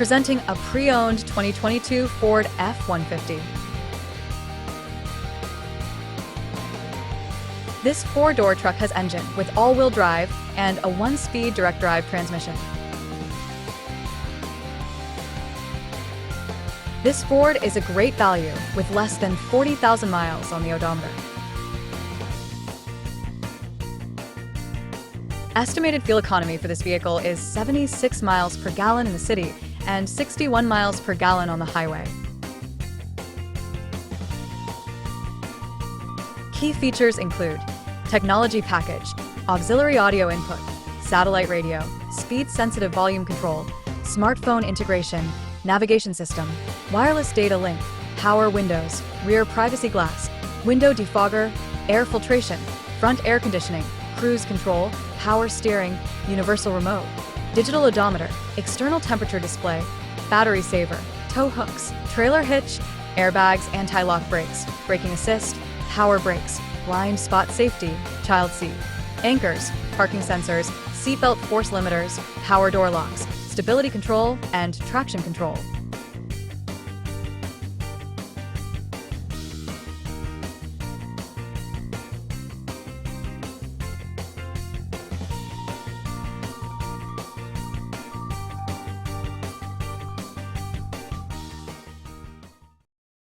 presenting a pre-owned 2022 Ford F-150. This four-door truck has engine with all-wheel drive and a 1-speed direct-drive transmission. This Ford is a great value with less than 40,000 miles on the odometer. Estimated fuel economy for this vehicle is 76 miles per gallon in the city and 61 miles per gallon on the highway. Key features include technology package, auxiliary audio input, satellite radio, speed-sensitive volume control, smartphone integration, navigation system, wireless data link, power windows, rear privacy glass, window defogger, air filtration, front air conditioning, cruise control, power steering, universal remote, digital odometer, external temperature display, battery saver, tow hooks, trailer hitch, airbags, anti-lock brakes, braking assist, power brakes, blind spot safety, child seat, anchors, parking sensors, seatbelt force limiters, power door locks, stability control, and traction control.